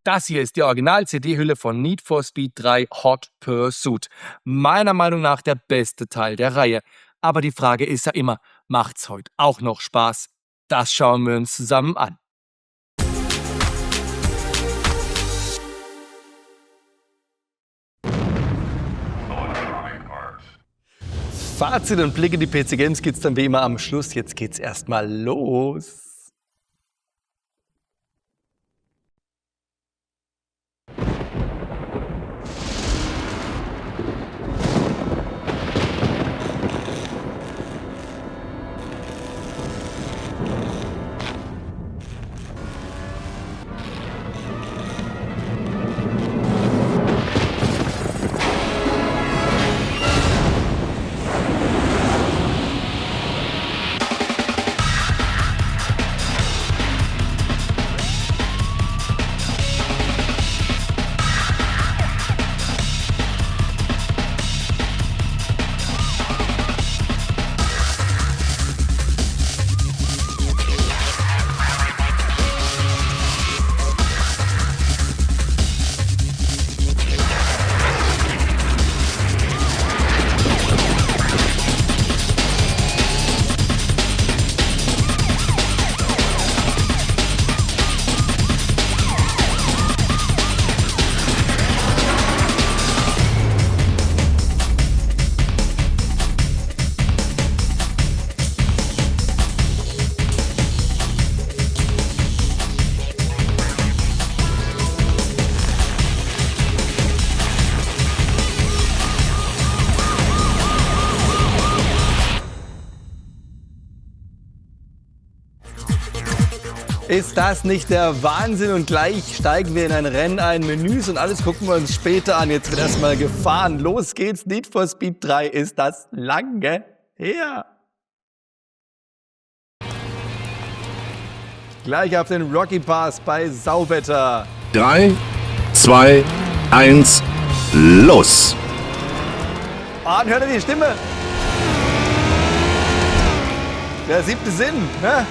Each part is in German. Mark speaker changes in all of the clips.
Speaker 1: Das hier ist die Original-CD-Hülle von Need for Speed 3 Hot Pursuit. Meiner Meinung nach der beste Teil der Reihe. Aber die Frage ist ja immer, macht's heute auch noch Spaß? Das schauen wir uns zusammen an. Fazit und Blick in die PC Games gibt's dann wie immer am Schluss. Jetzt geht's erstmal los. Ist das nicht der Wahnsinn? Und gleich steigen wir in ein Rennen ein, Menüs und alles gucken wir uns später an. Jetzt wird erstmal gefahren. Los geht's, Need for Speed 3 ist das lange her. Gleich auf den Rocky Pass bei Sauwetter.
Speaker 2: 3, 2, 1, los!
Speaker 1: Und hört ihr die Stimme? Der siebte Sinn, ne?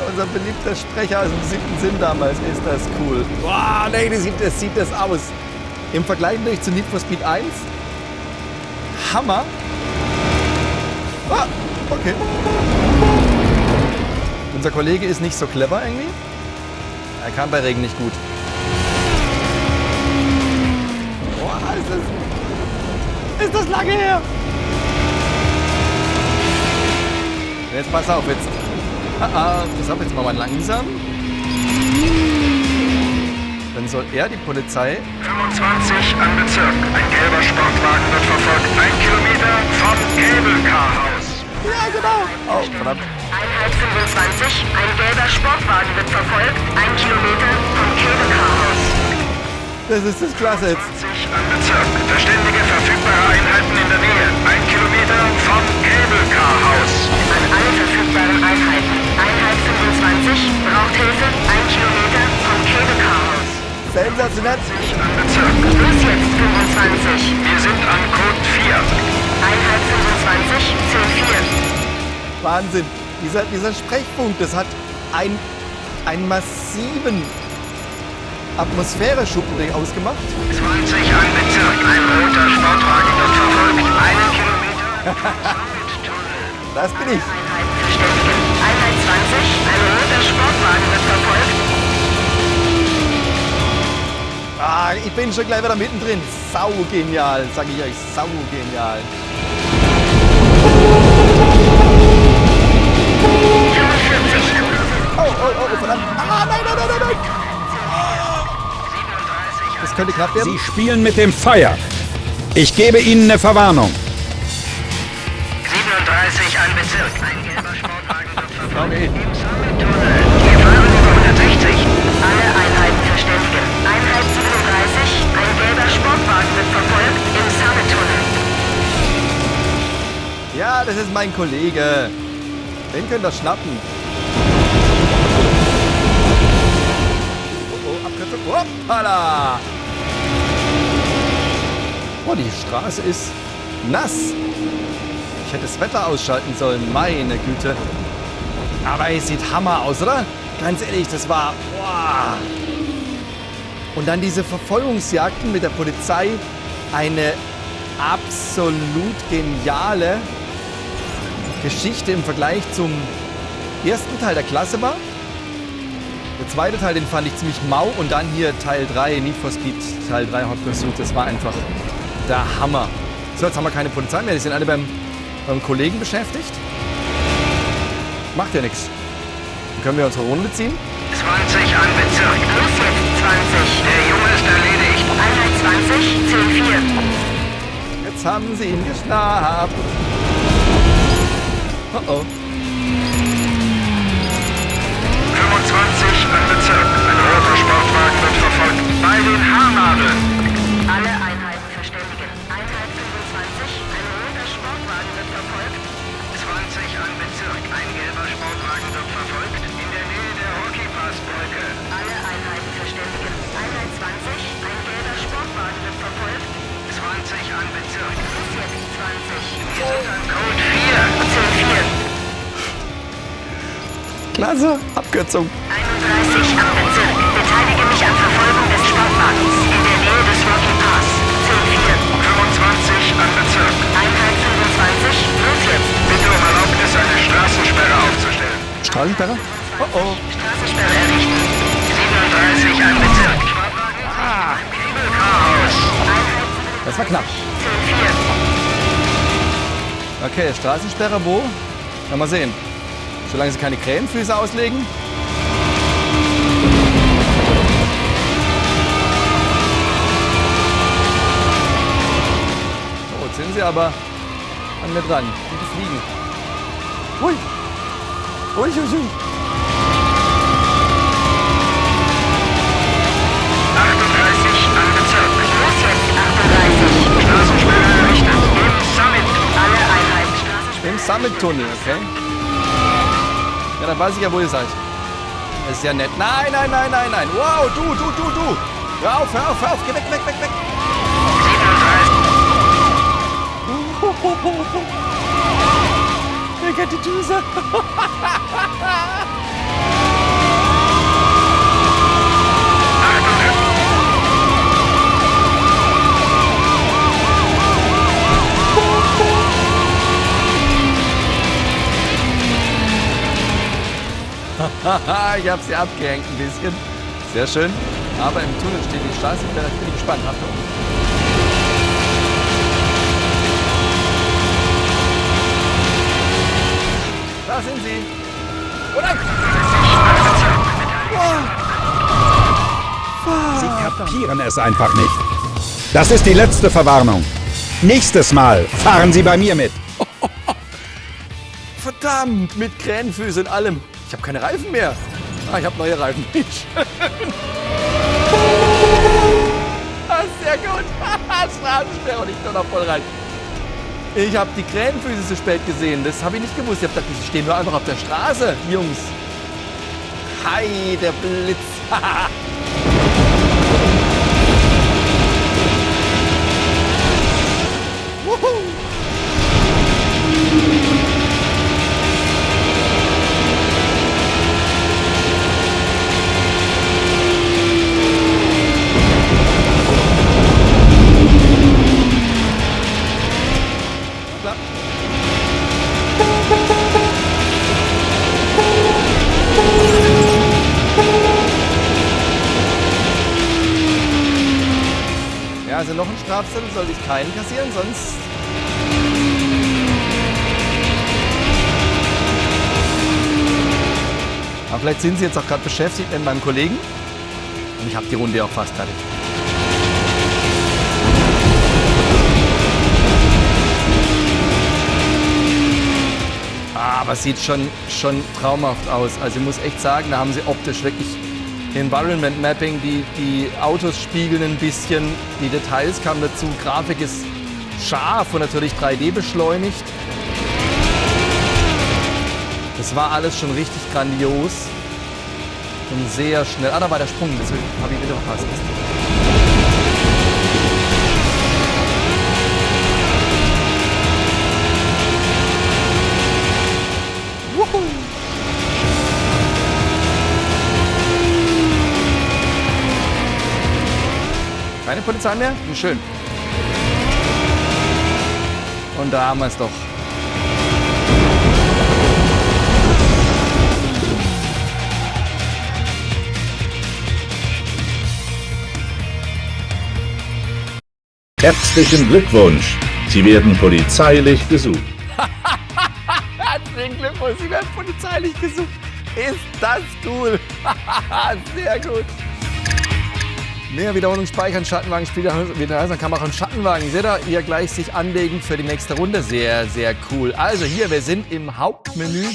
Speaker 1: Unser beliebter Sprecher aus dem siebten Sinn damals, ist das cool. Boah, nee, sieht das aus. Im Vergleich natürlich zu Need for Speed 1. Hammer. Ah, okay. Unser Kollege ist nicht so clever irgendwie. Er kann bei Regen nicht gut. Boah, ist das lange her. Jetzt pass auf, jetzt. Pass auf, jetzt machen wir langsam. Dann soll er die Polizei...
Speaker 3: 25 am Bezirk. Ein gelber Sportwagen wird verfolgt. 1 Kilometer vom Cable Car Haus.
Speaker 1: Ja, genau. Oh, verdammt.
Speaker 4: Einheit 25. Ein gelber Sportwagen wird verfolgt. 1 Kilometer vom Cable Car Haus.
Speaker 1: Das ist das klasse jetzt.
Speaker 3: 20 am Bezirk. Verständige verfügbare Einheiten in der Nähe. 1 Kilometer vom Cable Car Haus.
Speaker 4: An alle verfügbaren Einheiten. Einheit 25 braucht Hilfe. 1 Kilometer vom Cable Car Haus.
Speaker 1: Sensationell.
Speaker 3: 20 am Bezirk.
Speaker 4: Los jetzt 25.
Speaker 3: Wir sind an Code 4.
Speaker 4: Einheit 25 10-4.
Speaker 1: Wahnsinn. Dieser Sprechpunkt, das hat einen massiven Atmosphäre-Schuppen ausgemacht.
Speaker 3: 20 am Bezirk. Ein roter Sportwagen wird verfolgt. 1 Kilometer.
Speaker 1: Das bin ich.
Speaker 4: Einheit verständigen. Einheit 20. Ein roter Sportwagen wird verfolgt.
Speaker 1: Ah, ich bin schon gleich wieder mittendrin. Sau genial, sag ich euch. Sau genial. Oh, verdammt. Ah, nein. Das könnte knapp werden.
Speaker 5: Sie spielen mit dem Feuer. Ich gebe Ihnen eine Verwarnung.
Speaker 3: 37 am Bezirk. Ein gelber Sportwagen wird verfolgt.
Speaker 1: Okay.
Speaker 3: Im Summittunnel. Wir fahren über 160.
Speaker 4: Alle Einheiten verständigen. Einheit 37. Ein gelber Sportwagen wird verfolgt im Summit-Tunnel.
Speaker 1: Ja, das ist mein Kollege. Den könnt ihr schnappen. Oh, Abkürzung. Hoppala. Oh, die Straße ist nass. Ich hätte das Wetter ausschalten sollen, meine Güte. Aber es sieht Hammer aus, oder? Ganz ehrlich, das war... Wow. Und dann diese Verfolgungsjagden mit der Polizei. Eine absolut geniale Geschichte im Vergleich zum ersten Teil der Klasse war. Der zweite Teil, den fand ich ziemlich mau. Und dann hier Teil 3, Need for Speed, Teil 3 Hot Pursuit. Das war einfach der Hammer. So, jetzt haben wir keine Polizei mehr. Die sind alle beim Kollegen beschäftigt. Macht ja nichts. Dann können wir unsere Runde ziehen.
Speaker 3: 20 an Bezirk.
Speaker 4: Los jetzt, 20.
Speaker 3: Der Junge ist erledigt.
Speaker 4: Einheit 20, 10-4.
Speaker 1: Jetzt haben sie ihn geschnappt. Oh oh.
Speaker 3: 25 an Bezirk. Ein roter Sportwagen wird verfolgt. Bei den Haarnadeln.
Speaker 4: Alle Einheiten verständigen. Einheit 25, ein roter Sportwagen wird verfolgt.
Speaker 3: 20 an Bezirk. Ein gelber Sportwagen wird verfolgt. In der Nähe der Hockeypassbrücke.
Speaker 4: Alle Einheiten verständigen. Einheit 20, ein gelber Sportwagen wird verfolgt.
Speaker 3: 20 an Bezirk.
Speaker 4: Los jetzt, 20.
Speaker 3: Wir sind an Code 4.
Speaker 4: 10-4.
Speaker 1: Klasse. Abkürzung.
Speaker 4: 31 am Bezirk. Beteilige mich an Verfolgung des Sportwagens in der Nähe des Rocky Pass. 10-4.
Speaker 3: 25 an Bezirk.
Speaker 4: Einheit 25, los jetzt.
Speaker 3: Bitte um Erlaubnis, eine Straßensperre aufzustellen.
Speaker 1: Strahlensperre? Oh oh.
Speaker 4: Straßensperre errichten.
Speaker 3: 37 an Bezirk. Sportwagen beim Cable-Car-Haus.
Speaker 1: Das war knapp.
Speaker 4: 10-4.
Speaker 1: Okay, Straßensperre wo? Mal sehen. Solange sie keine Krähenfüße auslegen. Oh, jetzt sind sie aber an mir dran. Und die fliegen. Hui. Ui, ui, ui.
Speaker 3: 38 an Bezirk.
Speaker 4: Los jetzt, 38.
Speaker 3: Straßensperre errichtet. Im Summit.
Speaker 4: Alle Einheiten Straßensperre.
Speaker 1: Im Summit-Tunnel, okay? Ja, dann weiß ich ja, wo ihr seid. Das ist ja nett. Nein, nein, nein, nein, nein. Wow, du. Hör auf. Geh weg.
Speaker 3: 37.
Speaker 1: Wer kennt die Düse? Ich habe sie abgehängt ein bisschen. Sehr schön. Aber im Tunnel steht die Straßensperre. Ich bin gespannt. Achtung. Da sind sie. Oh nein!
Speaker 5: Sie kapieren es einfach nicht. Das ist die letzte Verwarnung. Nächstes Mal fahren Sie bei mir mit.
Speaker 1: Verdammt, mit Krähenfüßen und allem. Ich habe keine Reifen mehr. Ich habe neue Reifen. Wie schön. Sehr gut. Straßensperre und ich doch noch voll rein. Ich habe die Krähenfüße so spät gesehen. Das habe ich nicht gewusst. Ich habe gedacht, die stehen nur einfach auf der Straße, Jungs. Hi, der Blitz. Wuhu. Also noch einen Strafzettel sollte ich keinen kassieren, sonst... Aber vielleicht sind sie jetzt auch gerade beschäftigt mit meinem Kollegen. Und ich habe die Runde auch fast fertig. Aber es sieht schon traumhaft aus. Also ich muss echt sagen, da haben sie optisch wirklich Environment Mapping, die Autos spiegeln ein bisschen, die Details kamen dazu, Grafik ist scharf und natürlich 3D beschleunigt. Das war alles schon richtig grandios und sehr schnell. Ah, da war der Sprung, das habe ich wieder verpasst. Wuhu! Polizei mehr? Schön. Und da haben wir es doch.
Speaker 2: Herzlichen Glückwunsch. Sie werden polizeilich gesucht.
Speaker 1: Herzlichen Glückwunsch, Sie werden polizeilich gesucht. Ist das cool. Sehr gut. Mehr Wiederholung speichern, Schattenwagen, Spielheiser kann man auch einen Schattenwagen. Seht ihr, hier gleich sich anlegen für die nächste Runde. Sehr, sehr cool. Also hier, wir sind im Hauptmenü.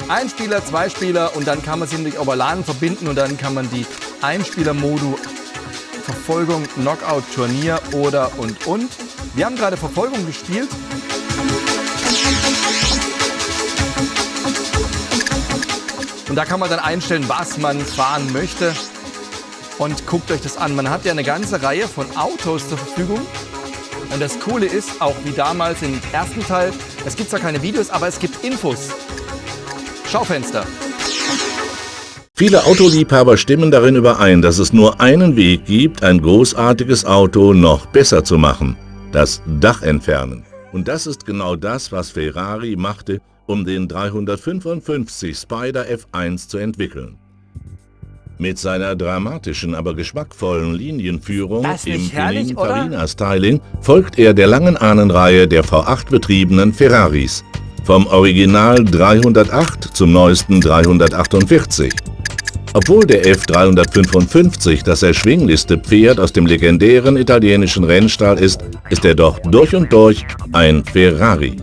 Speaker 1: Ein Spieler, zwei Spieler und dann kann man sie natürlich über LAN verbinden und dann kann man die Einspieler-Modu Verfolgung, Knockout, Turnier oder und. Wir haben gerade Verfolgung gespielt. Und da kann man dann einstellen, was man fahren möchte. Und guckt euch das an. Man hat ja eine ganze Reihe von Autos zur Verfügung. Und das Coole ist, auch wie damals im ersten Teil, es gibt zwar keine Videos, aber es gibt Infos. Schaufenster.
Speaker 2: Viele Autoliebhaber stimmen darin überein, dass es nur einen Weg gibt, ein großartiges Auto noch besser zu machen: das Dach entfernen. Und das ist genau das, was Ferrari machte, um den 355 Spider F1 zu entwickeln. Mit seiner dramatischen, aber geschmackvollen Linienführung im Pininfarina-Styling folgt er der langen Ahnenreihe der V8-betriebenen Ferraris. Vom Original 308 zum neuesten 348. Obwohl der F355 das erschwinglichste Pferd aus dem legendären italienischen Rennstall ist, ist er doch durch und durch ein Ferrari.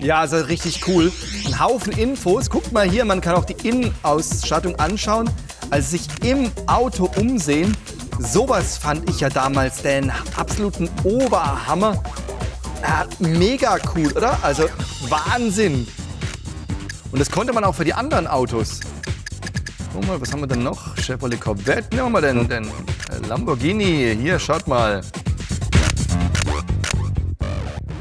Speaker 1: Ja, also richtig cool. Ein Haufen Infos. Guckt mal hier, man kann auch die Innenausstattung anschauen. Also sich im Auto umsehen. Sowas fand ich ja damals den absoluten Oberhammer. Ja, mega cool, oder? Also Wahnsinn. Und das konnte man auch für die anderen Autos. Guck mal, was haben wir denn noch? Chevrolet Corvette. Nehmen wir mal den Lamborghini. Hier, schaut mal.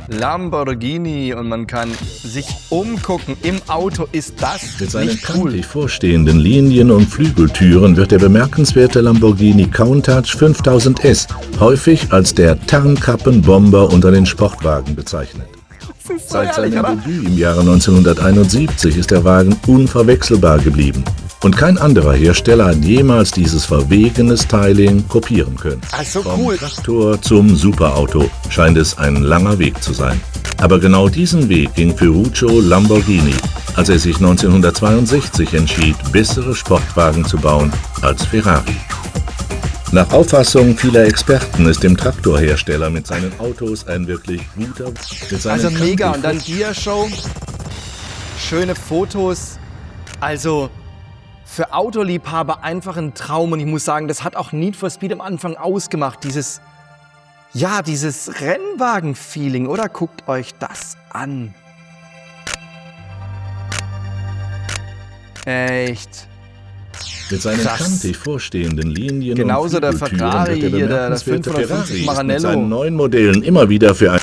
Speaker 1: Lamborghini. Und man kann sich umgucken. Im Auto ist das
Speaker 2: Mit seinen
Speaker 1: nicht cool.
Speaker 2: kantig vorstehenden Linien und Flügeltüren wird der bemerkenswerte Lamborghini Countach 5000S häufig als der Tarnkappenbomber unter den Sportwagen bezeichnet.
Speaker 1: Das ist so
Speaker 2: Seit
Speaker 1: herrlich,
Speaker 2: seinem
Speaker 1: oder?
Speaker 2: Debüt im Jahre 1971 ist der Wagen unverwechselbar geblieben. Und kein anderer Hersteller hat jemals dieses verwegene Styling kopieren können.
Speaker 1: Also
Speaker 2: Vom
Speaker 1: cool.
Speaker 2: Traktor zum Superauto scheint es ein langer Weg zu sein. Aber genau diesen Weg ging Ferruccio Lamborghini, als er sich 1962 entschied, bessere Sportwagen zu bauen als Ferrari. Nach Auffassung vieler Experten ist dem Traktorhersteller mit seinen Autos ein wirklich guter...
Speaker 1: Also mega. Und dann Dia-Show. Schöne Fotos. Also für Autoliebhaber einfach ein Traum. Und ich muss sagen, das hat auch Need for Speed am Anfang ausgemacht. Dieses Rennwagen-Feeling, oder? Guckt euch das an. Echt.
Speaker 2: Mit seinen
Speaker 1: Krass.
Speaker 2: kantig vorstehenden Linien
Speaker 1: Genauso
Speaker 2: und
Speaker 1: der
Speaker 2: Flügeltüren
Speaker 1: Ferrari
Speaker 2: wird
Speaker 1: hier, der
Speaker 2: bemerkenswerte
Speaker 1: 550
Speaker 2: Ferrari ist
Speaker 1: Maranello.
Speaker 2: mit seinen neuen Modellen immer wieder für ein...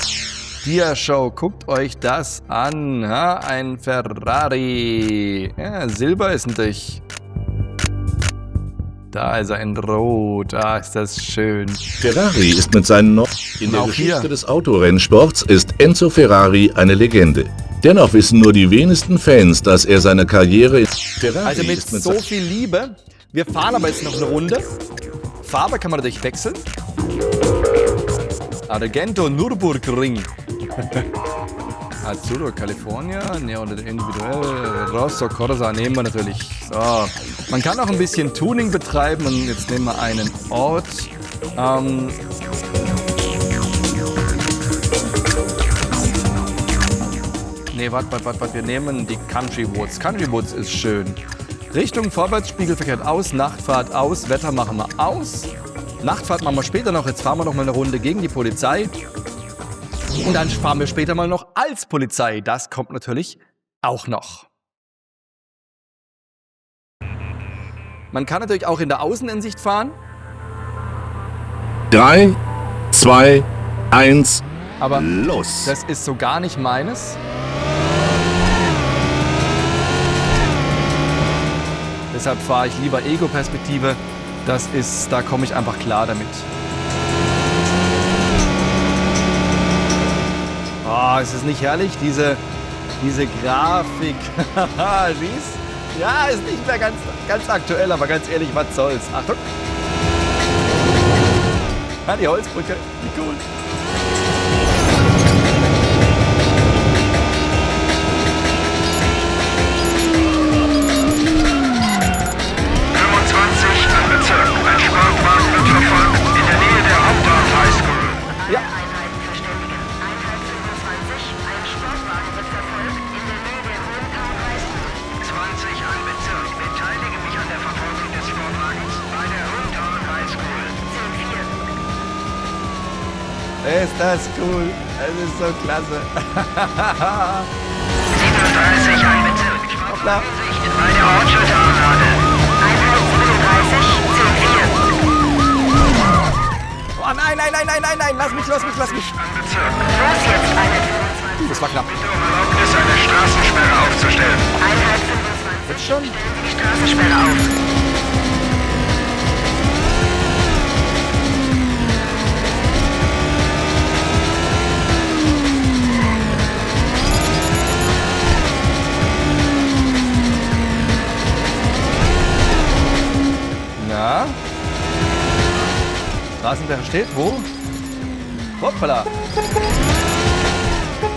Speaker 1: Dia-Show, guckt euch das an. Ha? Ein Ferrari. Ja, Silber ist natürlich. Da ist er in Rot. Ah, ist das schön.
Speaker 2: Ferrari ist mit seinen In der
Speaker 1: Auch
Speaker 2: Geschichte
Speaker 1: hier.
Speaker 2: des Autorennsports ist Enzo Ferrari eine Legende. Dennoch wissen nur die wenigsten Fans, dass er seine Karriere... Ferrari
Speaker 1: Also mit
Speaker 2: ist
Speaker 1: so viel Liebe. Wir fahren aber jetzt noch eine Runde. Farbe kann man natürlich wechseln. Argento Nürburgring. Azzurro California, individuell, Rosso Corsa nehmen wir natürlich. So. Man kann auch ein bisschen Tuning betreiben und jetzt nehmen wir einen Ort. Nee, warte, wir nehmen die Country Woods. Country Woods ist schön. Richtung Vorwärtsspiegel verkehrt aus, Nachtfahrt aus, Wetter machen wir aus. Nachtfahrt machen wir später noch, jetzt fahren wir noch mal eine Runde gegen die Polizei. Und dann fahren wir später mal noch als Polizei. Das kommt natürlich auch noch. Man kann natürlich auch in der Außenansicht fahren,
Speaker 2: 3, 2, 1,
Speaker 1: aber
Speaker 2: los!
Speaker 1: das ist so gar nicht meines. Deshalb fahre ich lieber Ego-Perspektive. Da komme ich einfach klar damit. Oh, ist es nicht herrlich, diese Grafik. Siehst? Ja, ist nicht mehr ganz aktuell, aber ganz ehrlich, was soll's. Achtung! Ja, die Holzbrücke, wie cool.
Speaker 3: Ein Sportwagen wird verfolgt in der Nähe der Hometown High School.
Speaker 1: Ja.
Speaker 4: Einheiten verständigen. Einheit 25. Ein Sportwagen wird verfolgt in der Nähe der Hometown High School.
Speaker 3: 20 ein Bezirk. Beteilige mich an der Verfolgung des Sportwagens bei der Hometown High School.
Speaker 4: 10-4.
Speaker 1: Ist das cool. Es ist so klasse.
Speaker 3: 37 ein Bezirk.
Speaker 1: Hoppla.
Speaker 3: Sportwagensicht bei der Orchard-Anlage.
Speaker 4: Einheit 37. 10-4.
Speaker 1: Oh nein, lass mich.
Speaker 3: Bezirk.
Speaker 4: Los jetzt, Einheit 25.
Speaker 1: Das war knapp.
Speaker 3: Bitte um Erlaubnis, eine Straßensperre aufzustellen.
Speaker 4: Einheit 25.
Speaker 1: Jetzt schon?
Speaker 4: Stellen Sie die Straßensperre auf.
Speaker 1: Ja. Straßensperre steht. Wo? Hoppala.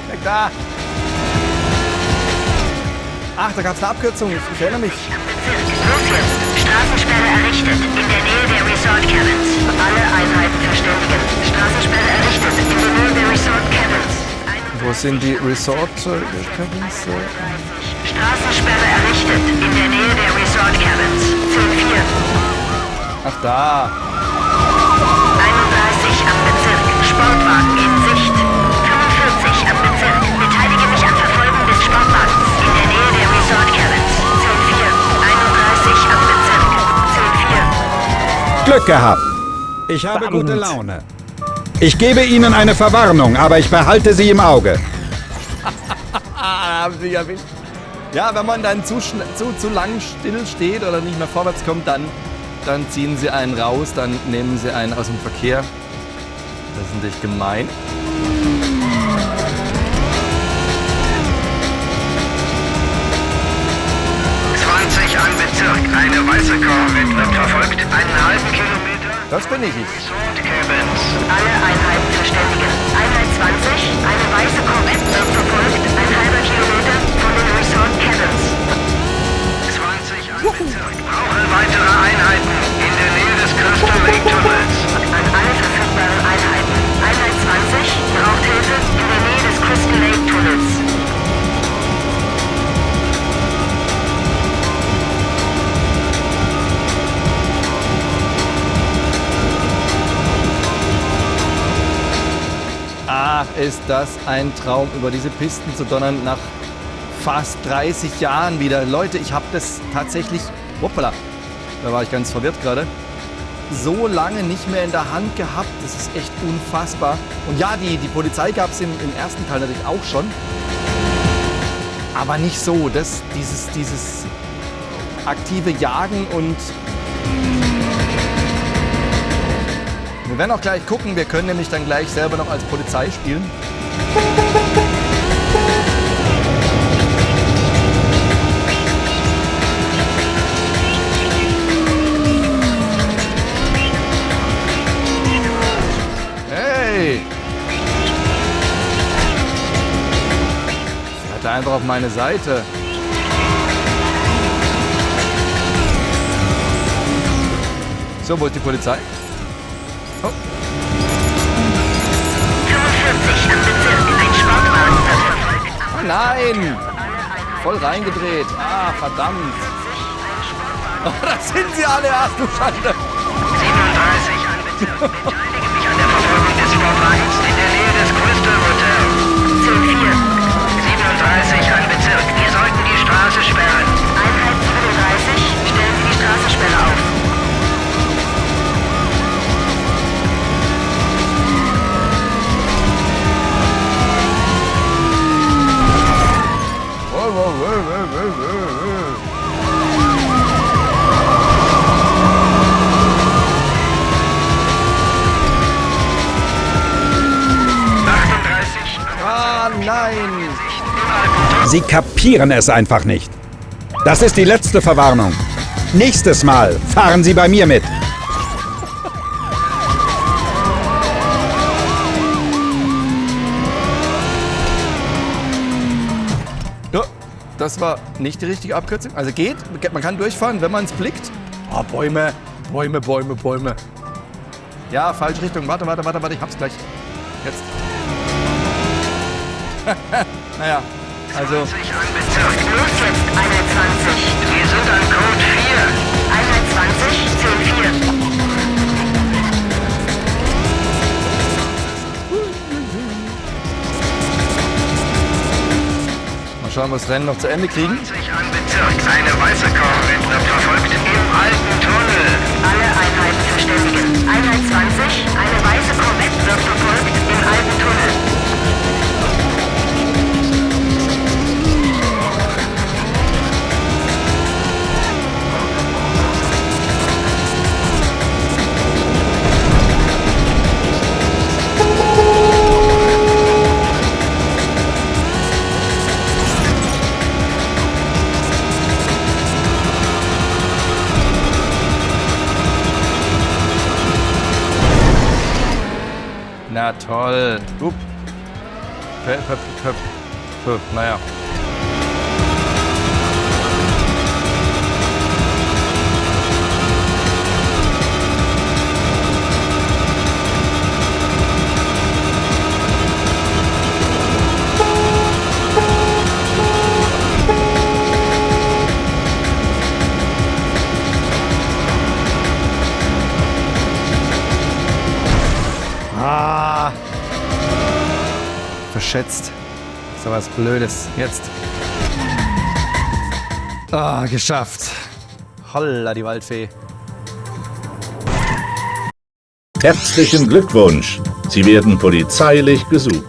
Speaker 1: Weg da. Ach, da gab es eine Abkürzung. Ich erinnere mich.
Speaker 4: Los jetzt. Straßensperre errichtet. In der Nähe der Resort Cabins. Alle Einheiten verständigen. Straßensperre errichtet. In der Nähe der Resort Cabins.
Speaker 1: Wo sind die Resort Cabins?
Speaker 4: Straßensperre errichtet. In der Nähe der Resort Cabins. 10-4.
Speaker 1: Ach da.
Speaker 4: 31 am Bezirk. Sportwagen in Sicht. 45 am Bezirk. Beteilige mich an Verfolgung des Sportwagens. In der Nähe der Resort Cabins. 10-4. 31 am Bezirk. 10-4.
Speaker 5: Glück gehabt. Ich habe
Speaker 1: Verdammt.
Speaker 5: gute Laune. Ich gebe Ihnen eine Verwarnung, aber ich behalte Sie im Auge.
Speaker 1: Haben Sie erwischt. Ja, wenn man dann zu lang still steht oder nicht mehr vorwärts kommt, dann ziehen sie einen raus, dann nehmen sie einen aus dem Verkehr. Das ist natürlich gemein.
Speaker 3: Ein Bezirk. Eine weiße Corvette wird verfolgt. Einen halben Kilometer.
Speaker 1: Das bin ich.
Speaker 3: Resort Cabins.
Speaker 4: Alle Einheiten verständigen. Einheit 20. Eine weiße Corvette wird verfolgt. Ein halber Kilometer von den Resort Cabins.
Speaker 3: 20 ein Bezirk. Brauche weitere Einheiten in der Nähe des Crystal Lake Tunnels.
Speaker 4: An alle verfügbaren Einheiten. Einheit 20 braucht Hilfe in der Nähe des Crystal Lake Tunnels.
Speaker 1: Ach, ist das ein Traum, über diese Pisten zu donnern nach fast 30 Jahren wieder. Leute, ich habe das tatsächlich, hoppala, da war ich ganz verwirrt gerade, so lange nicht mehr in der Hand gehabt. Das ist echt unfassbar. Und ja, die Polizei gab es im ersten Teil natürlich auch schon. Aber nicht so. Dieses aktive Jagen und... Wir werden auch gleich gucken. Wir können nämlich dann gleich selber noch als Polizei spielen. Hey! Fährt er einfach auf meine Seite. So, wo ist die Polizei? Oh.
Speaker 4: 45 am Bezirk. Ein Sportwagen wird verfolgt.
Speaker 1: Oh nein! Voll reingedreht. Ah, verdammt. Oh, da sind sie alle. Ach du Schande.
Speaker 3: 37 ein Bezirk. Beteilige mich an der Verfolgung des Sportwagens in der Nähe des Crystal Hotel.
Speaker 4: 10-4.
Speaker 3: 37 ein Bezirk. Wir sollten die Straße sperren.
Speaker 4: Einheit 37. Stellen Sie die Straßensperre auf.
Speaker 5: Sie kapieren es einfach nicht. Das ist die letzte Verwarnung. Nächstes Mal fahren Sie bei mir mit.
Speaker 1: Ja, das war nicht die richtige Abkürzung. Also geht, man kann durchfahren, wenn man es blickt. Oh, Bäume, Bäume, Bäume, Bäume. Ja, falsche Richtung. Warte, ich hab's gleich. Jetzt. Naja, also...
Speaker 3: 20 an Bezirk.
Speaker 4: Los jetzt, Einheit 20.
Speaker 3: Sie sind an Code 4.
Speaker 4: Einheit 20, 10-4.
Speaker 1: Mal schauen, ob wir das Rennen noch zu Ende kriegen.
Speaker 3: 20 an Bezirk. Eine weiße Korvette wird verfolgt im alten Tunnel.
Speaker 4: Alle Einheiten verständigen. Einheit 20, eine weiße Korvette wird verfolgt im alten Tunnel.
Speaker 1: Na toll. Upp. Naja. Verschätzt. So was Blödes. Jetzt. Ah, geschafft. Holla, die Waldfee.
Speaker 2: Herzlichen Glückwunsch. Sie werden polizeilich gesucht.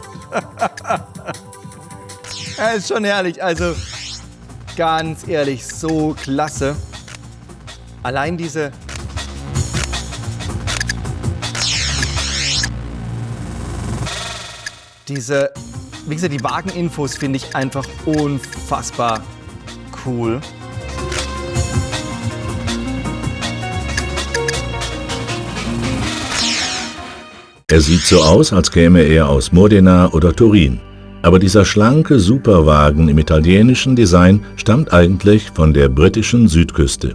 Speaker 1: Ja, ist schon herrlich. Also, ganz ehrlich, so klasse. Allein diese... Wie gesagt, die Wageninfos finde ich einfach unfassbar cool.
Speaker 2: Er sieht so aus, als käme er aus Modena oder Turin. Aber dieser schlanke Superwagen im italienischen Design stammt eigentlich von der britischen Südküste.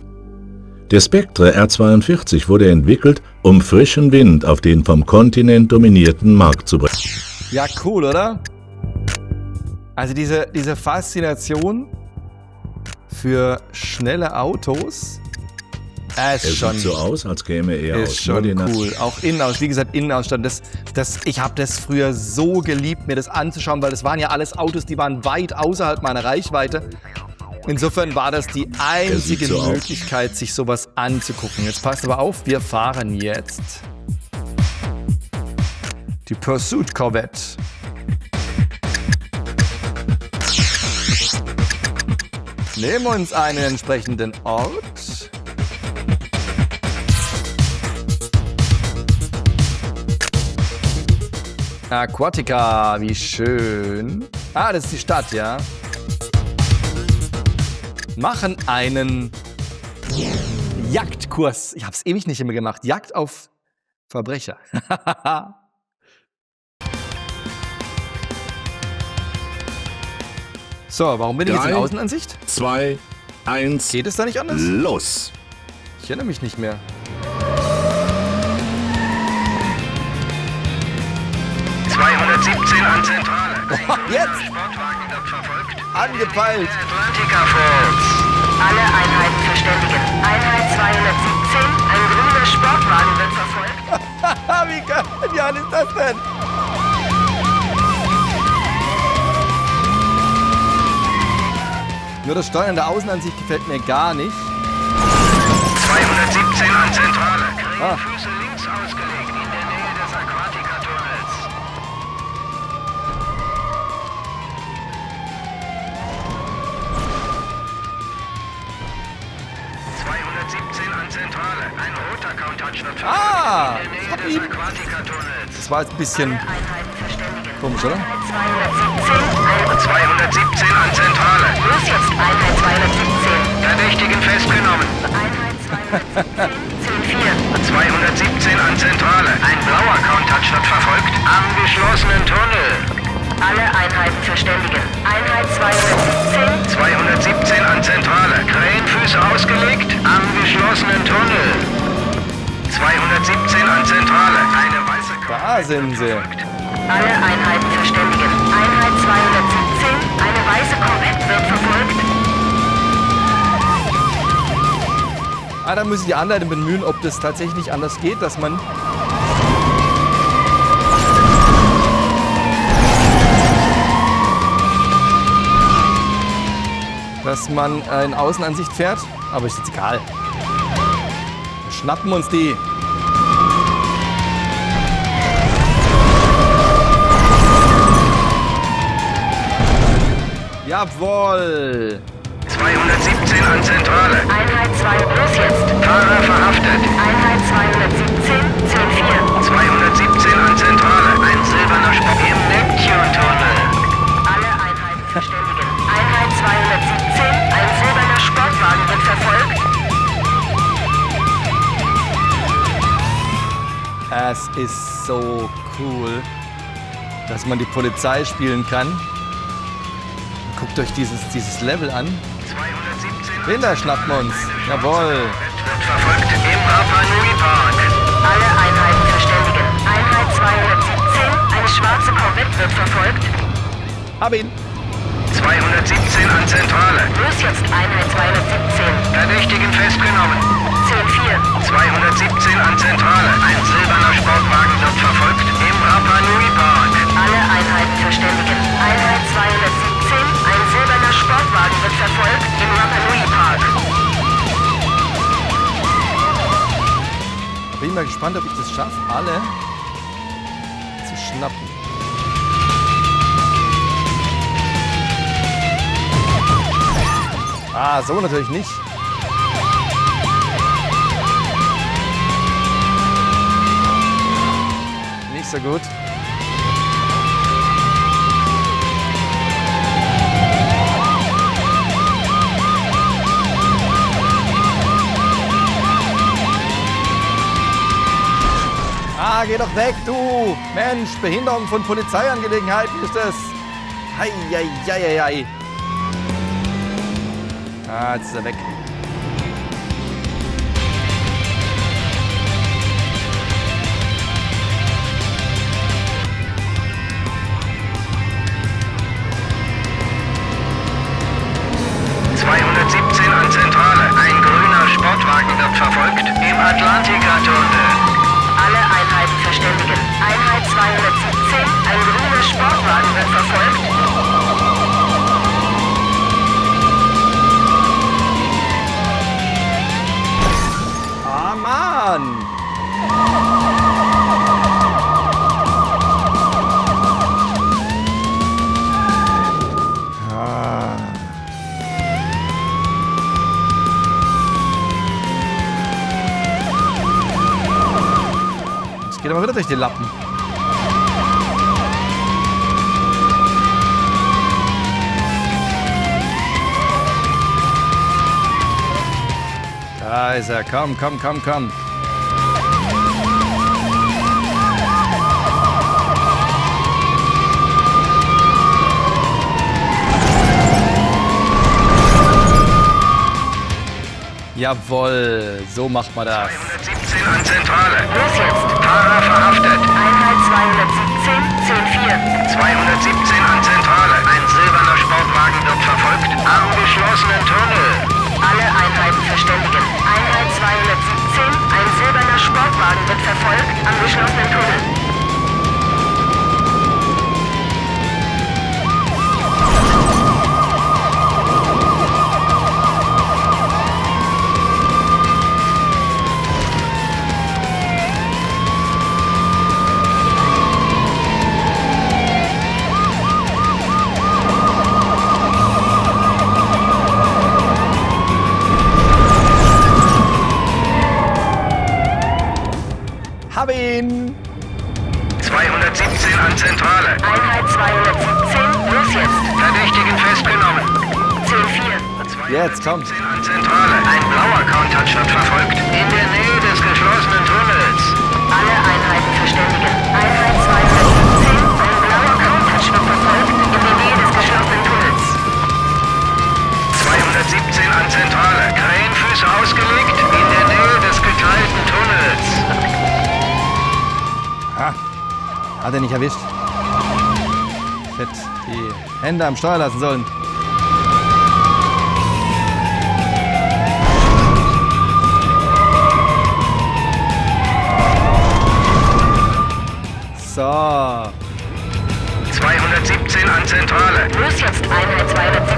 Speaker 2: Der Spectre R42 wurde entwickelt, um frischen Wind auf den vom Kontinent dominierten Markt zu bringen.
Speaker 1: Ja, cool, oder? Also diese Faszination für schnelle Autos ist
Speaker 2: Er
Speaker 1: schon,
Speaker 2: sieht so aus, als käme er
Speaker 1: ist
Speaker 2: aus
Speaker 1: schon
Speaker 2: Modena.
Speaker 1: cool. Auch wie gesagt, Innenausstattung. Ich habe das früher so geliebt, mir das anzuschauen, weil das waren ja alles Autos, die waren weit außerhalb meiner Reichweite. Insofern war das die einzige
Speaker 2: so aus.
Speaker 1: Möglichkeit, sich sowas anzugucken. Jetzt passt aber auf, wir fahren jetzt die Pursuit Corvette. Nehmen uns einen entsprechenden Ort. Aquatica, wie schön. Ah, das ist die Stadt, ja. Machen einen Jagdkurs. Ich hab's ewig nicht mehr gemacht. Jagd auf Verbrecher. So, warum bin ich jetzt in
Speaker 2: 3,
Speaker 1: Außenansicht?
Speaker 2: 2, 1,
Speaker 1: Geht es da nicht anders?
Speaker 2: los!
Speaker 1: Ich erinnere mich nicht mehr.
Speaker 3: an Zentrale.
Speaker 1: Jetzt!
Speaker 3: Sportwagen wird verfolgt.
Speaker 1: Angepeilt!
Speaker 3: Atlantica Falls.
Speaker 4: Alle Einheiten verständigen. Einheit 217, ein grüner Sportwagen wird verfolgt.
Speaker 1: Wie genial ist das denn? Nur das Steuern der Außenansicht gefällt mir gar nicht.
Speaker 3: 217 an Zentrale.
Speaker 1: Ah.
Speaker 3: Füße links ausgelegt, in der Nähe des Aquatica-Tunnels. An Zentrale. Ein roter Countach wird
Speaker 1: Ah,
Speaker 3: in der Nähe
Speaker 1: hab
Speaker 3: des
Speaker 1: ihn.
Speaker 3: Aquatica-Tunnels.
Speaker 1: Das war jetzt ein bisschen...
Speaker 4: Einheiten verständigen.
Speaker 1: Komisch, oder?
Speaker 3: 217 an Zentrale.
Speaker 4: Los jetzt, Einheit 217.
Speaker 3: Verdächtigen festgenommen.
Speaker 4: Einheit 217, 10-4.
Speaker 3: 217 an Zentrale. Ein blauer Count hat stattverfolgt. Am geschlossenen Tunnel.
Speaker 4: Alle Einheiten verständigen. Einheit 217.
Speaker 3: 217 an Zentrale. Krähenfüße ausgelegt. Am geschlossenen Tunnel. 217 an Zentrale. Eine weiße
Speaker 1: Da sind sie.
Speaker 4: Alle Einheiten verständigen. Einheit 217. Eine weiße Korvette wird verfolgt.
Speaker 1: Ah, da müssen die Anleiter bemühen, ob das tatsächlich anders geht, dass man... in Außenansicht fährt. Aber ist jetzt egal. Wir schnappen uns die. Jawohl.
Speaker 3: 217 an Zentrale.
Speaker 4: Einheit 2, los jetzt.
Speaker 3: Fahrer verhaftet.
Speaker 4: Einheit 217, 10-4.
Speaker 3: 217 an Zentrale. Ein silberner Spock im Neptune-Tunnel.
Speaker 4: Alle Einheiten verständigen. Einheit 217, ein silberner Sportwagen wird verfolgt.
Speaker 1: Es ist so cool, dass man die Polizei spielen kann. Guckt euch dieses Level an.
Speaker 3: 217
Speaker 1: Den da schnappen wir uns. Jawohl.
Speaker 3: wird verfolgt im Rapa Nui Park.
Speaker 4: Alle Einheiten verständigen. Einheit 217, eine schwarze Korvette wird verfolgt.
Speaker 1: Hab ihn.
Speaker 3: 217 an Zentrale.
Speaker 4: Los jetzt, Einheit 217.
Speaker 3: Verdächtigen festgenommen.
Speaker 4: 10-4.
Speaker 3: 217 an Zentrale. Ein silberner Sportwagen wird verfolgt im Rapa Nui Park.
Speaker 4: Alle Einheiten verständigen. Einheit 217, ein silberner Sportwagen wird verfolgt im Rapa Nui Park.
Speaker 1: Bin mal gespannt, ob ich das schaffe, alle zu schnappen. Ah, so natürlich nicht. Nicht so gut. Ah, geh doch weg, du! Mensch, Behinderung von Polizeiangelegenheiten ist das. Hei, hei, hei, hei, hei. Ah, jetzt ist er weg.
Speaker 3: An Zentrale. Ein grüner Sportwagen wird verfolgt im Atlantika-Tunnel.
Speaker 4: Alle Einheiten verständigen. Einheit 217, ein grüner Sportwagen wird verfolgt.
Speaker 1: Ah, Mann! Geht aber wieder durch die Lappen. Da ist er. Komm, komm, komm, komm. Jawohl, so macht man das.
Speaker 3: 217 an Zentrale.
Speaker 4: Los jetzt.
Speaker 3: Fahrer verhaftet.
Speaker 4: Einheit 217, 10-4.
Speaker 3: 217 an Zentrale. Ein silberner Sportwagen wird verfolgt am geschlossenen Tunnel.
Speaker 4: Alle Einheiten verständigen. Einheit 217, ein silberner Sportwagen wird verfolgt am geschlossenen Tunnel.
Speaker 1: Hab ihn! Jetzt, komm.
Speaker 3: An Zentrale. Ein blauer Countach wird verfolgt. In der Nähe des geschlossenen Tunnels.
Speaker 4: Alle Einheiten verständigen. Einheit 217. Ein blauer Countach wird verfolgt. In der Nähe des geschlossenen Tunnels.
Speaker 3: 217 an Zentrale. Krähenfüße ausgelegt. In der Nähe des geteilten Tunnels.
Speaker 1: Ha. Hat er nicht erwischt. Ich hätte die Hände am Steuer lassen sollen. So.
Speaker 3: 217 an Zentrale.
Speaker 4: Los jetzt, Einheit 217.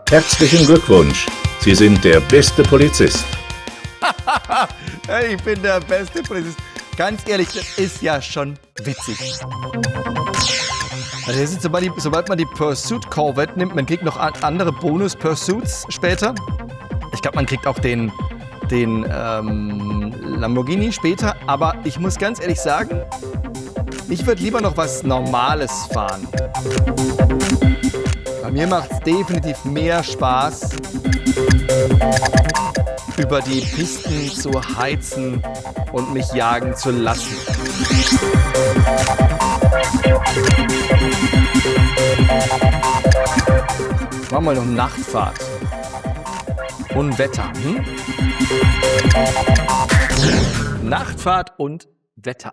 Speaker 2: Herzlichen Glückwunsch. Sie sind der beste Polizist.
Speaker 1: Hey, ich bin der beste Polizist. Ganz ehrlich, das ist ja schon witzig. Also das ist, sobald man die Pursuit Corvette nimmt, man kriegt noch andere Bonus-Pursuits später. Ich glaube, man kriegt auch den Lamborghini später. Aber ich muss ganz ehrlich sagen, ich würde lieber noch was Normales fahren. Bei mir macht es definitiv mehr Spaß, über die Pisten zu heizen und mich jagen zu lassen. Jetzt machen wir noch Nachtfahrt. Und Wetter. Nachtfahrt und Wetter.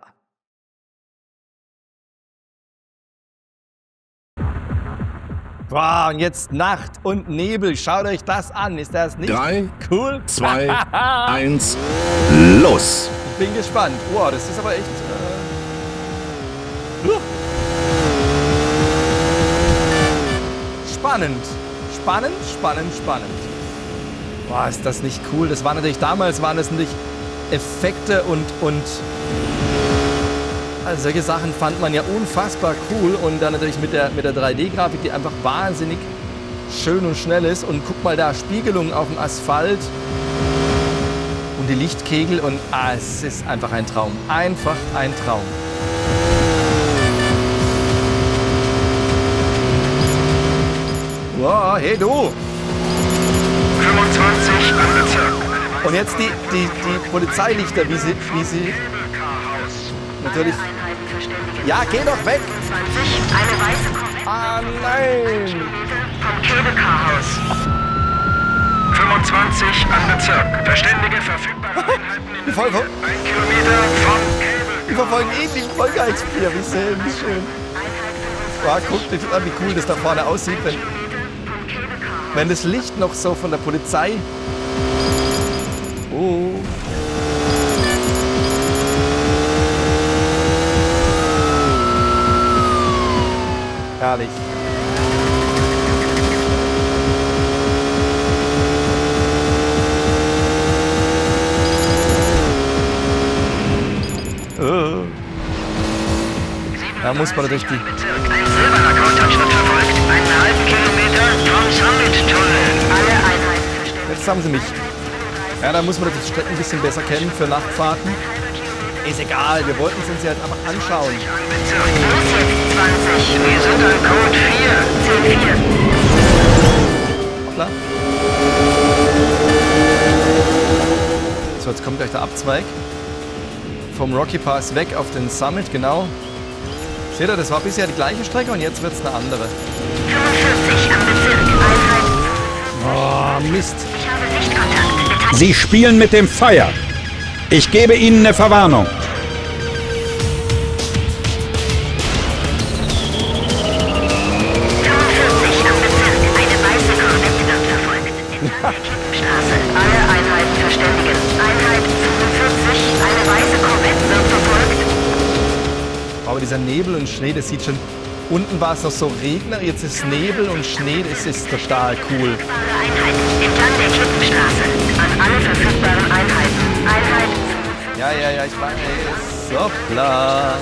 Speaker 1: Boah, und jetzt Nacht und Nebel. Schaut euch das an. Ist das nicht
Speaker 2: 3,
Speaker 1: cool?
Speaker 2: 2, 1, los!
Speaker 1: Ich bin gespannt. Wow, das ist aber echt... Spannend. Spannend, spannend, spannend. Boah, ist das nicht cool. Das war natürlich damals, waren das natürlich Effekte und also solche Sachen fand man ja unfassbar cool und dann natürlich mit der 3D-Grafik, die einfach wahnsinnig schön und schnell ist. Und guck mal da, Spiegelungen auf dem Asphalt und die Lichtkegel und es ist einfach ein Traum. Einfach ein Traum. Wow, hey du!
Speaker 3: 25 am Bezirk.
Speaker 1: Und jetzt die Polizeilichter, wie sie natürlich... Ja, geh doch weg!
Speaker 4: 20, eine weiße Corvette.
Speaker 1: Ah, nein!
Speaker 4: Vom Cable Car Haus.
Speaker 3: 25 am Bezirk. Verständige verfügbare Einheiten in der
Speaker 1: Voll, voll.
Speaker 3: Nähe. 1 Kilometer vom Cable.
Speaker 1: Wir verfolgen die Vollgeistbier, wie schön, wie schön. Wow, guckt euch an, wie cool das da vorne aussieht, wenn das Licht noch so von der Polizei... Oh... Herrlich. Da muss man durch die...
Speaker 3: Ein silberner Countach wird verfolgt. Einen halben Kilometer vom Summit-Tunnel.
Speaker 4: Alle Einheiten verständigen.
Speaker 1: Jetzt haben sie mich. Ja, da muss man die Strecken ein bisschen besser kennen für Nachtfahrten. Ist egal, wir wollten es uns ja jetzt einfach anschauen.
Speaker 4: Los jetzt, 20.
Speaker 3: Wir sind an Code 4.
Speaker 4: 10-4.
Speaker 1: Hoppla. So, jetzt kommt gleich der Abzweig. Vom Rocky Pass weg auf den Summit, genau. Seht ihr, das war bisher die gleiche Strecke und jetzt wird es eine andere.
Speaker 4: 45 am Bezirk. Einheit.
Speaker 1: Oh, Mist.
Speaker 4: Ich habe Sichtkontakt.
Speaker 5: Sie spielen mit dem Feuer. Ich gebe Ihnen eine Verwarnung.
Speaker 4: 45 am Bezirk. Eine weiße Corvette wird verfolgt. In der Kippenstraße. Alle Einheiten verständigen. Einheit 45. Eine weiße Corvette wird verfolgt.
Speaker 1: Aber dieser Nebel und Schnee, das sieht schon... Unten war es noch so Regner, jetzt ist Nebel und Schnee, das ist total cool.
Speaker 4: Verfügbare Einheiten entlang der Kippenstraße. An alle verfügbaren Einheiten. Einheit 45.
Speaker 1: Ja, ich weiß. Hoppla.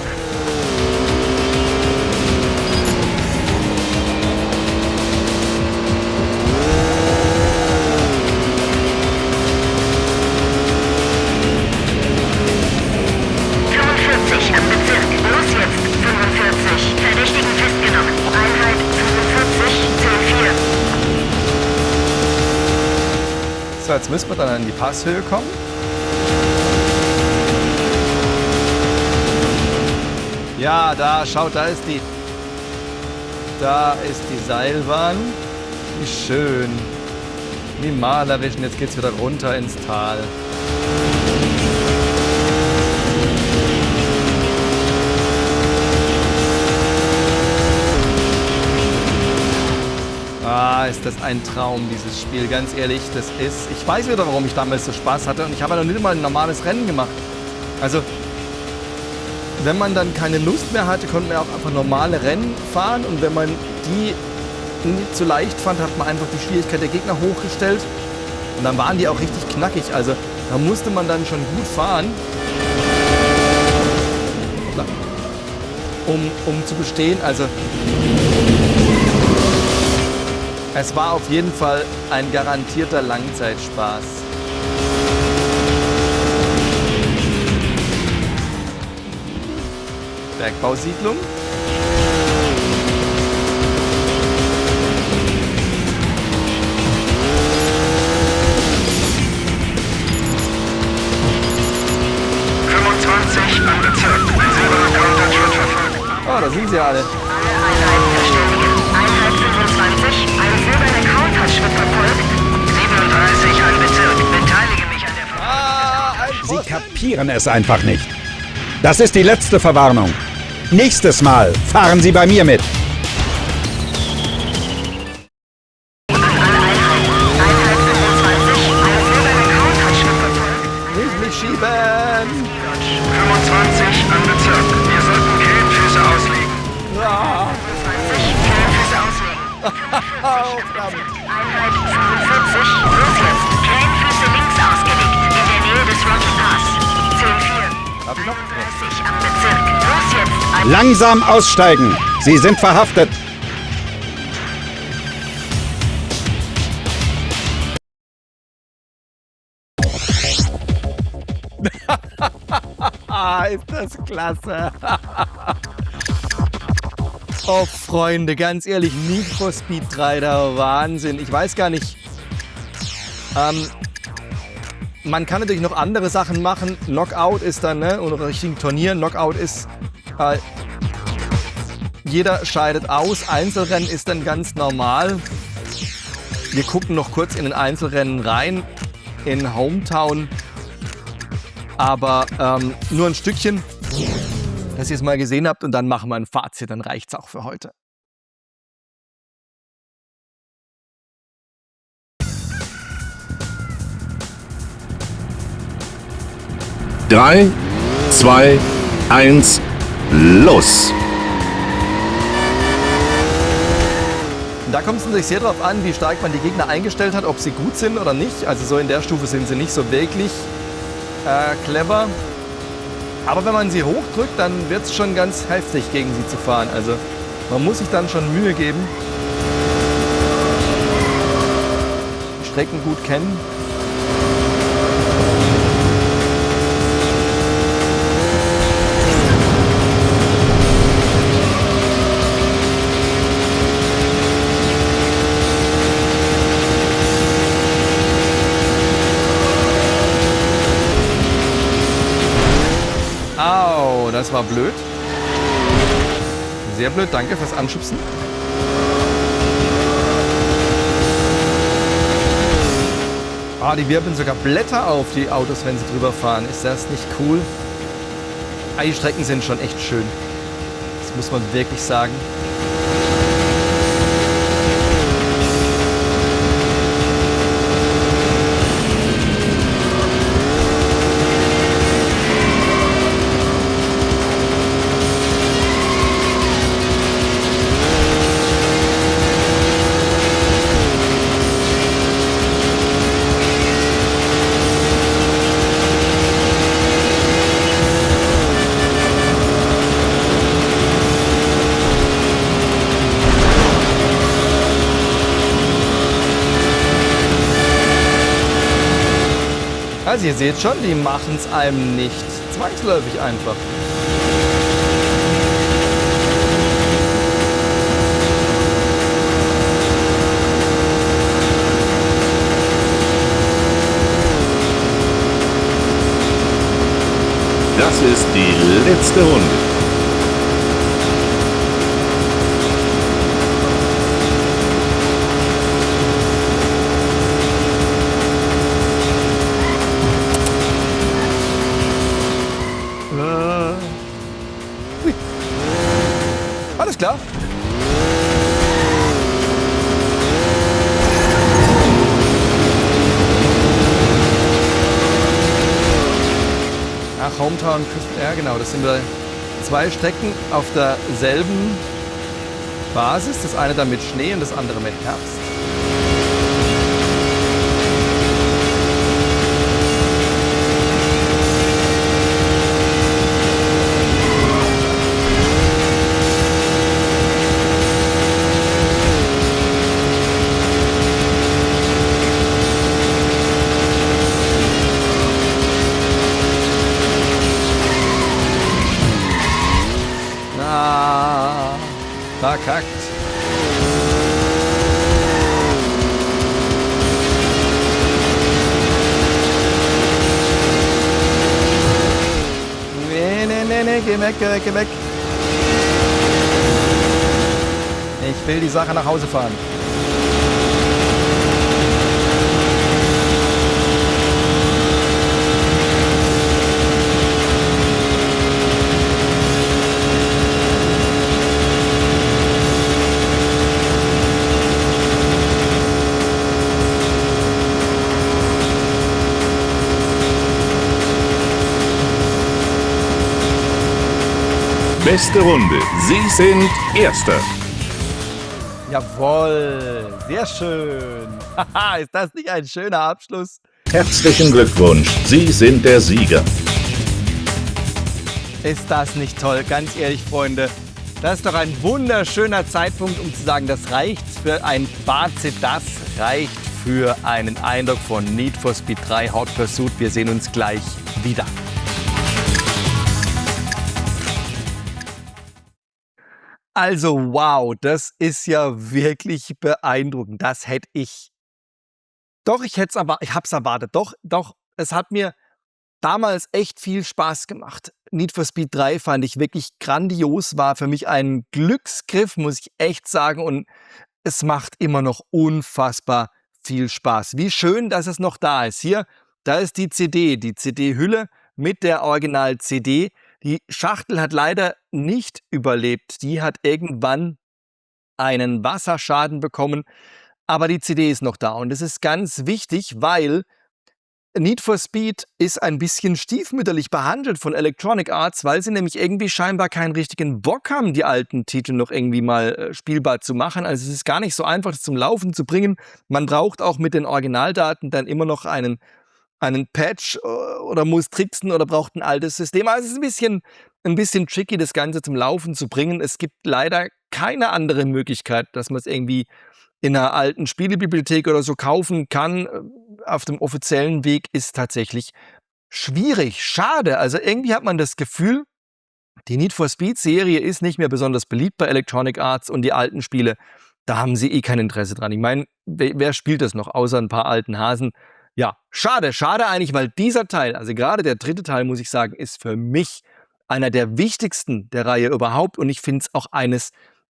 Speaker 4: Am Bezirk. Los jetzt. 45. Verdächtigen festgenommen. Einheit 45, 10-4.
Speaker 1: So, jetzt müssen wir dann an die Passhöhe kommen. Ja, da, schaut, da ist die Seilbahn. Wie schön. Wie malerisch. Und jetzt geht's wieder runter ins Tal. Ah, ist das ein Traum, dieses Spiel. Ganz ehrlich, das ist... Ich weiß wieder, warum ich damals so Spaß hatte. Und ich habe ja noch nicht mal ein normales Rennen gemacht. Also, wenn man dann keine Lust mehr hatte, konnte man auch einfach normale Rennen fahren. Und wenn man die nicht zu leicht fand, hat man einfach die Schwierigkeit der Gegner hochgestellt. Und dann waren die auch richtig knackig. Also, da musste man dann schon gut fahren, um zu bestehen. Also... Es war auf jeden Fall ein garantierter Langzeitspaß. Bergbausiedlung.
Speaker 3: Am Bezirk. Ein silberner Countdown wird verfolgt.
Speaker 1: Oh, da sind sie alle.
Speaker 4: Einheiten verständigen. Einheit 25, ein silberner Countach wird verfolgt.
Speaker 3: 37 am Bezirk. Beteilige mich an der Verfolgung.
Speaker 5: Sie kapieren es einfach nicht. Das ist die letzte Verwarnung. Nächstes Mal fahren Sie bei mir mit.
Speaker 4: Einheit 25, ein silberner Countach wird verfolgt.
Speaker 1: Nicht mich schieben!
Speaker 3: 25 am Bezirk. Wir sollten Krähenfüße auslegen.
Speaker 4: 25, Krähenfüße auslegen.
Speaker 1: Oh, verdammt.
Speaker 4: Einheit 45, los jetzt. Krähenfüße links ausgelegt, in der Nähe des Rocky Pass. 10-4.
Speaker 1: Darf ich noch?
Speaker 4: 31 am Bezirk. Los jetzt.
Speaker 5: Langsam aussteigen. Sie sind verhaftet.
Speaker 1: Ah, ist das klasse. Oh, Freunde, ganz ehrlich, Need for Speed 3, der Wahnsinn. Ich weiß gar nicht. Man kann natürlich noch andere Sachen machen. Knockout ist dann, ne, oder richtigen Turnier. Knockout ist, jeder scheidet aus. Einzelrennen ist dann ganz normal. Wir gucken noch kurz in den Einzelrennen rein. In Hometown. Aber nur ein Stückchen, dass ihr es mal gesehen habt und dann machen wir ein Fazit, dann reicht's auch für heute.
Speaker 2: Drei, zwei, eins, los!
Speaker 1: Und da kommt es natürlich sehr darauf an, wie stark man die Gegner eingestellt hat, ob sie gut sind oder nicht. Also so in der Stufe sind sie nicht so wirklich clever. Aber wenn man sie hochdrückt, dann wird es schon ganz heftig, gegen sie zu fahren. Also man muss sich dann schon Mühe geben. Die Strecken gut kennen. Au, das war blöd. Sehr blöd, danke fürs Anschubsen. Ah, die wirbeln sogar Blätter auf die Autos, wenn sie drüber fahren. Ist das nicht cool? Ah, die Strecken sind schon echt schön. Das muss man wirklich sagen. Also ihr seht schon, die machen es einem nicht zwangsläufig einfach.
Speaker 2: ist die letzte Runde.
Speaker 1: Hui. Alles klar. Ach, Hometown, ja genau, das sind wir 2 Strecken auf derselben Basis. Das eine dann mit Schnee und das andere mit Herbst. Verkackt. Nee, geh weg. Ich will die Sache nach Hause fahren.
Speaker 2: Beste Runde. Sie sind Erster.
Speaker 1: Jawohl, sehr schön. Haha, ist das nicht ein schöner Abschluss?
Speaker 2: Herzlichen Glückwunsch. Sie sind der Sieger.
Speaker 1: Ist das nicht toll? Ganz ehrlich, Freunde. Das ist doch ein wunderschöner Zeitpunkt, um zu sagen, das reicht für ein Fazit. Das reicht für einen Eindruck von Need for Speed 3 Hot Pursuit. Wir sehen uns gleich wieder. Also wow, das ist ja wirklich beeindruckend. Das hätte ich. Doch, ich habe es erwartet. Doch, es hat mir damals echt viel Spaß gemacht. Need for Speed 3 fand ich wirklich grandios, war für mich ein Glücksgriff, muss ich echt sagen. Und es macht immer noch unfassbar viel Spaß. Wie schön, dass es noch da ist. Hier, da ist die CD-Hülle mit der Original-CD. Die Schachtel hat leider nicht überlebt. Die hat irgendwann einen Wasserschaden bekommen. Aber die CD ist noch da. Und das ist ganz wichtig, weil Need for Speed ist ein bisschen stiefmütterlich behandelt von Electronic Arts, weil sie nämlich irgendwie scheinbar keinen richtigen Bock haben, die alten Titel noch irgendwie mal spielbar zu machen. Also es ist gar nicht so einfach, das zum Laufen zu bringen. Man braucht auch mit den Originaldaten dann immer noch einen Patch oder muss tricksen oder braucht ein altes System. Also es ist ein bisschen tricky, das Ganze zum Laufen zu bringen. Es gibt leider keine andere Möglichkeit, dass man es irgendwie in einer alten Spielebibliothek oder so kaufen kann. Auf dem offiziellen Weg ist tatsächlich schwierig. Schade. Also irgendwie hat man das Gefühl, die Need for Speed Serie ist nicht mehr besonders beliebt bei Electronic Arts und die alten Spiele, da haben sie kein Interesse dran. Ich meine, wer spielt das noch, außer ein paar alten Hasen? Ja, schade eigentlich, weil dieser Teil, also gerade der 3. Teil, muss ich sagen, ist für mich einer der wichtigsten der Reihe überhaupt und ich finde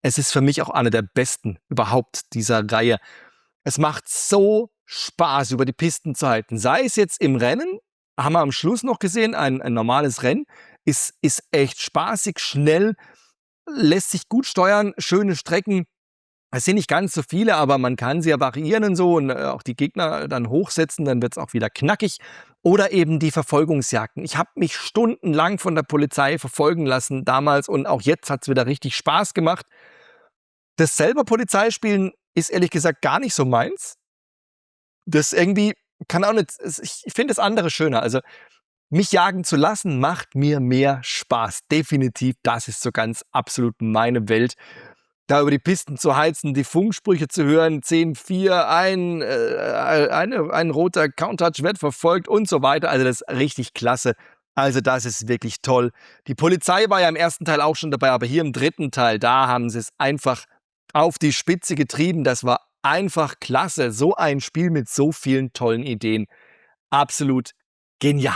Speaker 1: es ist für mich auch einer der besten überhaupt dieser Reihe. Es macht so Spaß, über die Pisten zu halten. Sei es jetzt im Rennen, haben wir am Schluss noch gesehen, ein normales Rennen, ist echt spaßig, schnell, lässt sich gut steuern, schöne Strecken. Es sind nicht ganz so viele, aber man kann sie ja variieren und so und auch die Gegner dann hochsetzen, dann wird es auch wieder knackig. Oder eben die Verfolgungsjagden. Ich habe mich stundenlang von der Polizei verfolgen lassen damals und auch jetzt hat es wieder richtig Spaß gemacht. Das selber Polizeispielen ist ehrlich gesagt gar nicht so meins. Das irgendwie kann auch nicht, ich finde das andere schöner. Also mich jagen zu lassen macht mir mehr Spaß. Definitiv, das ist so ganz absolut meine Welt. Da über die Pisten zu heizen, die Funksprüche zu hören, 10-4, ein roter Countach wird verfolgt und so weiter. Also das ist richtig klasse. Also das ist wirklich toll. Die Polizei war ja im ersten Teil auch schon dabei, aber hier im 3. Teil, da haben sie es einfach auf die Spitze getrieben. Das war einfach klasse. So ein Spiel mit so vielen tollen Ideen. Absolut genial.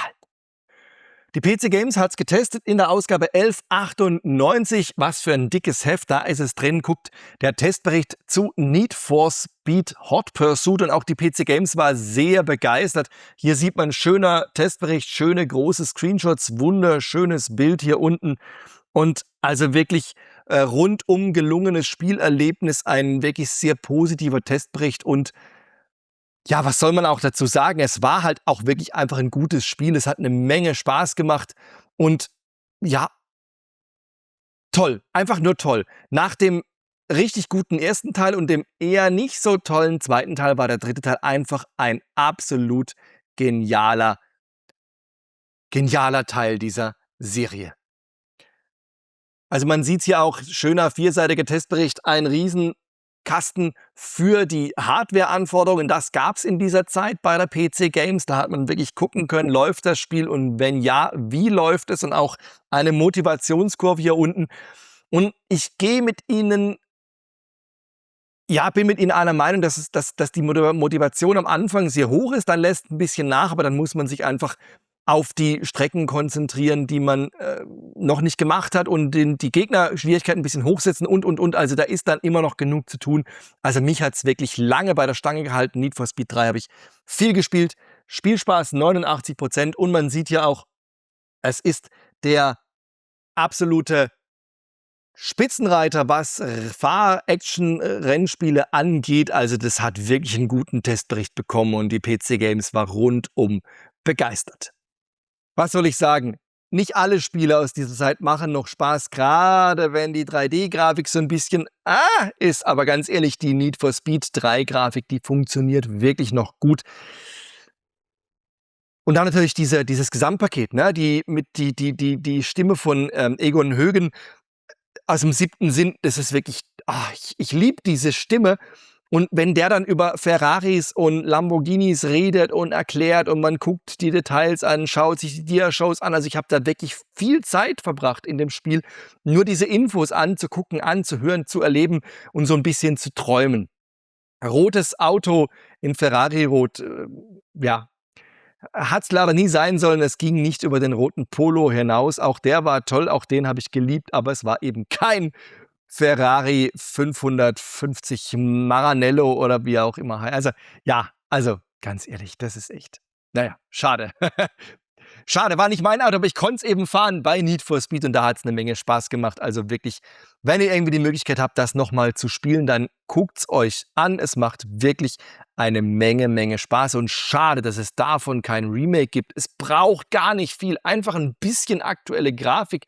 Speaker 1: Die PC Games hat's getestet in der Ausgabe 1198. Was für ein dickes Heft, da ist es drin. Guckt der Testbericht zu Need for Speed Hot Pursuit und auch die PC Games war sehr begeistert. Hier sieht man schöner Testbericht, schöne große Screenshots, wunderschönes Bild hier unten und also wirklich rundum gelungenes Spielerlebnis, ein wirklich sehr positiver Testbericht und ja, was soll man auch dazu sagen? Es war halt auch wirklich einfach ein gutes Spiel. Es hat eine Menge Spaß gemacht und ja, toll. Einfach nur toll. Nach dem richtig guten ersten Teil und dem eher nicht so tollen zweiten Teil war der dritte Teil einfach ein absolut genialer Teil dieser Serie. Also man sieht hier auch, schöner vierseitiger Testbericht, ein Riesenkasten für die Hardware-Anforderungen. Das gab es in dieser Zeit bei der PC Games. Da hat man wirklich gucken können, läuft das Spiel und wenn ja, wie läuft es? Und auch eine Motivationskurve hier unten. Und ich gehe mit Ihnen, ja, bin mit Ihnen einer Meinung, dass die Motivation am Anfang sehr hoch ist, dann lässt ein bisschen nach, aber dann muss man sich einfach auf die Strecken konzentrieren, die man noch nicht gemacht hat und die Gegnerschwierigkeiten ein bisschen hochsetzen und. Also da ist dann immer noch genug zu tun. Also mich hat es wirklich lange bei der Stange gehalten. Need for Speed 3 habe ich viel gespielt. Spielspaß 89% und man sieht hier auch, es ist der absolute Spitzenreiter, was Fahr-Action-Rennspiele angeht. Also das hat wirklich einen guten Testbericht bekommen und die PC Games war rundum begeistert. Was soll ich sagen? Nicht alle Spiele aus dieser Zeit machen noch Spaß, gerade wenn die 3D-Grafik so ein bisschen ist. Aber ganz ehrlich, die Need for Speed 3-Grafik, die funktioniert wirklich noch gut. Und dann natürlich dieses Gesamtpaket, ne? Die Stimme von Egon Högen aus dem 7. Sinn, das ist wirklich, ich liebe diese Stimme. Und wenn der dann über Ferraris und Lamborghinis redet und erklärt und man guckt die Details an, schaut sich die Dia-Shows an, also ich habe da wirklich viel Zeit verbracht in dem Spiel, nur diese Infos anzugucken, anzuhören, zu erleben und so ein bisschen zu träumen. Rotes Auto in Ferrari-Rot, ja, hat es leider nie sein sollen. Es ging nicht über den roten Polo hinaus. Auch der war toll, auch den habe ich geliebt, aber es war eben kein Ferrari 550 Maranello oder wie er auch immer heißt. Also, ja, also ganz ehrlich, das ist echt, naja, schade. Schade, war nicht mein Auto, aber ich konnte es eben fahren bei Need for Speed und da hat es eine Menge Spaß gemacht. Also wirklich, wenn ihr irgendwie die Möglichkeit habt, das nochmal zu spielen, dann guckt es euch an. Es macht wirklich eine Menge Spaß und schade, dass es davon kein Remake gibt. Es braucht gar nicht viel, einfach ein bisschen aktuelle Grafik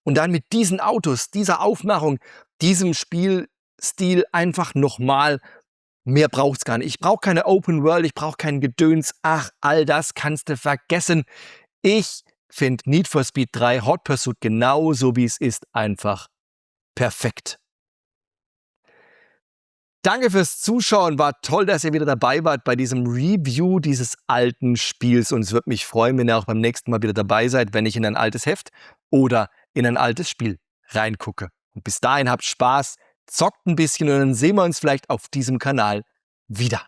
Speaker 1: und dann mit diesen Autos, dieser Aufmachung, diesem Spielstil einfach nochmal. Mehr braucht's gar nicht. Ich brauche keine Open World, ich brauche kein Gedöns. Ach, all das kannst du vergessen. Ich finde Need for Speed 3 Hot Pursuit genauso wie es ist einfach perfekt. Danke fürs Zuschauen. War toll, dass ihr wieder dabei wart bei diesem Review dieses alten Spiels. Und es würde mich freuen, wenn ihr auch beim nächsten Mal wieder dabei seid, wenn ich in ein altes Heft oder in ein altes Spiel reingucke. Und bis dahin habt Spaß, zockt ein bisschen und dann sehen wir uns vielleicht auf diesem Kanal wieder.